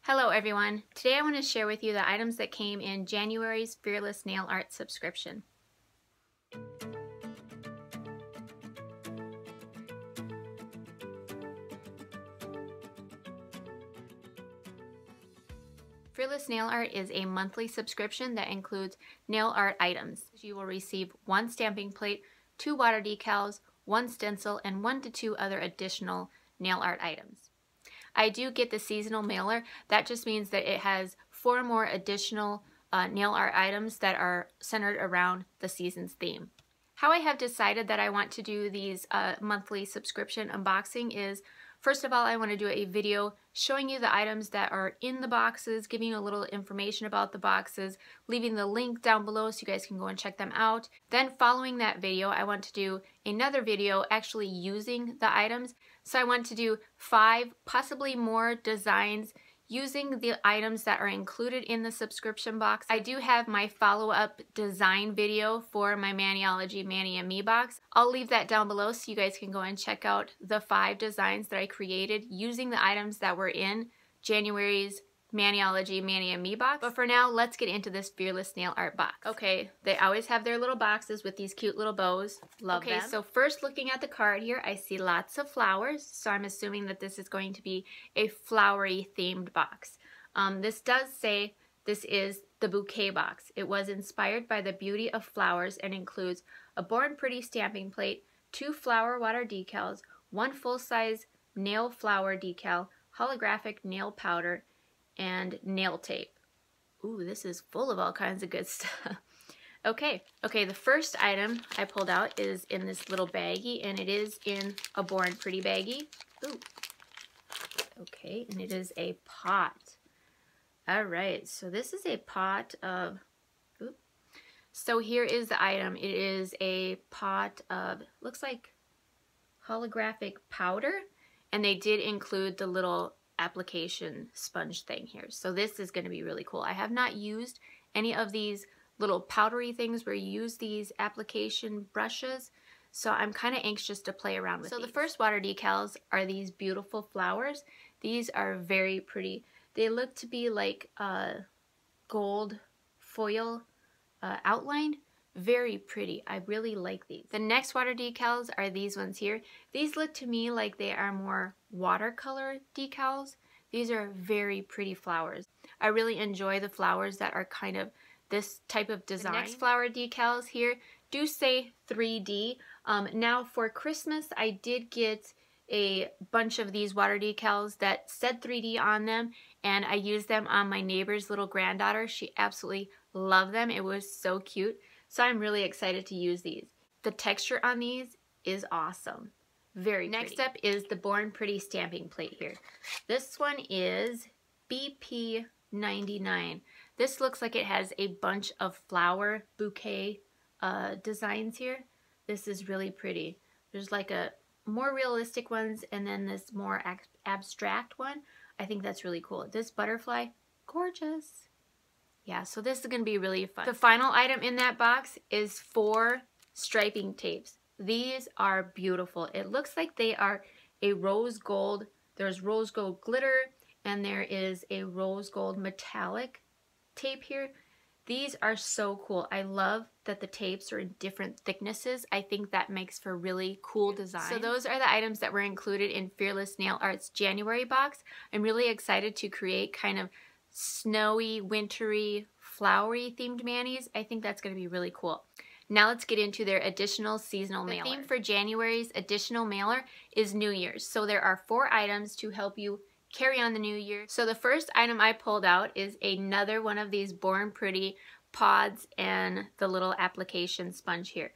Hello everyone. Today I want to share with you the items that came in January's Fearless Nail Art subscription. Fearless Nail Art is a monthly subscription that includes nail art items. You will receive 1 stamping plate, 2 water decals, 1 stencil, and 1 to 2 other additional nail art items. I do get the seasonal mailer. That just means that it has 4 more additional nail art items that are centered around the season's theme. How I have decided that I want to do these monthly subscription unboxing is, first of all, I want to do a video showing you the items that are in the boxes, giving you a little information about the boxes, leaving the link down below so you guys can go and check them out. Then following that video, I want to do another video actually using the items. So I want to do 5, possibly more designs using the items that are included in the subscription box. I do have my follow-up design video for my Maniology Mani and Me box. I'll leave that down below so you guys can go and check out the 5 designs that I created using the items that were in January's Maniology Mani and Me box. But for now, let's get into this Fearless Nail Art box. Okay, they always have their little boxes with these cute little bows. Love them. Okay, so first looking at the card here, I see lots of flowers. So I'm assuming that this is going to be a flowery themed box. This does say this is the bouquet box. It was inspired by the beauty of flowers and includes a Born Pretty stamping plate, 2 flower water decals, 1 full-size nail flower decal, holographic nail powder, and nail tape. Ooh, this is full of all kinds of good stuff. Okay, the first item I pulled out is in this little baggie, and it is in a Born Pretty baggie. Ooh. Okay, and it is a pot. Alright, so this is a pot of, so here is the item. It is a pot of, looks like holographic powder, and they did include the little application sponge thing here. So this is going to be really cool. I have not used any of these little powdery things where you use these application brushes, so I'm kind of anxious to play around with these. So the first water decals are these beautiful flowers. These are very pretty. They look to be like gold foil outlined. Very pretty. I really like these. The next water decals are these ones here. These look to me like they are more watercolor decals. These are very pretty flowers. I really enjoy the flowers that are kind of this type of design. The next flower decals here do say 3D. Now for Christmas, I did get a bunch of these water decals that said 3D on them, and I used them on my neighbor's little granddaughter. She absolutely loved them. It was so cute. So I'm really excited to use these. The texture on these is awesome. Very pretty. Next up is the Born Pretty stamping plate here. This one is BP99. This looks like it has a bunch of flower bouquet designs here. This is really pretty. There's like a more realistic ones and then this more abstract one. I think that's really cool. This butterfly, gorgeous. Yeah, so this is going to be really fun. The final item in that box is 4 striping tapes. These are beautiful. It looks like they are a rose gold. There's rose gold glitter, and there is a rose gold metallic tape here. These are so cool. I love that the tapes are in different thicknesses. I think that makes for really cool design. So those are the items that were included in Fearless Nail Art's January box. I'm really excited to create kind of snowy, wintry, flowery themed manis. I think that's going to be really cool. Now let's get into their additional seasonal mailer. The theme for January's additional mailer is New Year's. So there are 4 items to help you carry on the new year. So the first item I pulled out is another one of these Born Pretty pods and the little application sponge here.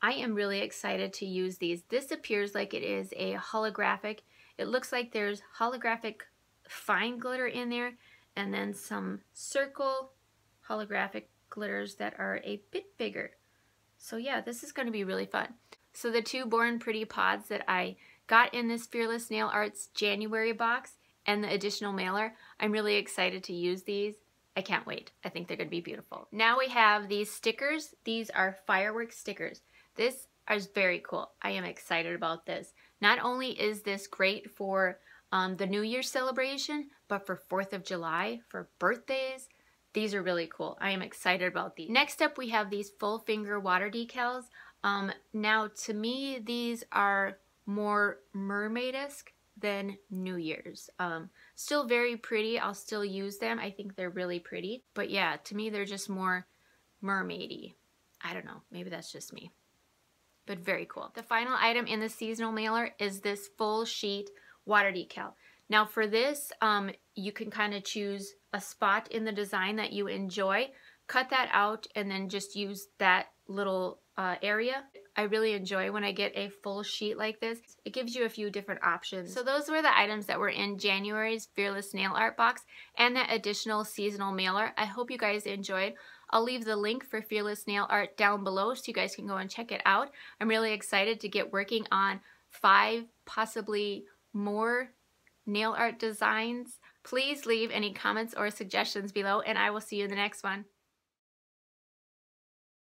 I am really excited to use these. This appears like it is a holographic. It looks like there's holographic fine glitter in there, and then some circle holographic glitters that are a bit bigger. So yeah, this is going to be really fun. So the 2 Born Pretty pods that I got in this Fearless Nail Arts January box and the additional mailer, I'm really excited to use these. I can't wait. I think they're going to be beautiful. Now we have these stickers. These are fireworks stickers. This is very cool. I am excited about this. Not only is this great for the New Year's celebration, but but for 4th of July, for birthdays. These are really cool. I am excited about these. Next up, we have these full finger water decals. Now, to me, these are more mermaid-esque than New Year's. Still very pretty. I'll still use them. I think they're really pretty. But yeah, to me, they're just more mermaidy. I don't know. Maybe that's just me. But very cool. The final item in the seasonal mailer is this full sheet water decal. Now for this, you can kind of choose a spot in the design that you enjoy, cut that out, and then just use that little area. I really enjoy when I get a full sheet like this. It gives you a few different options. So those were the items that were in January's Fearless Nail Art box and that additional seasonal mailer. I hope you guys enjoyed. I'll leave the link for Fearless Nail Art down below so you guys can go and check it out. I'm really excited to get working on 5, possibly more nail art designs. Please leave any comments or suggestions below, and I will see you in the next one.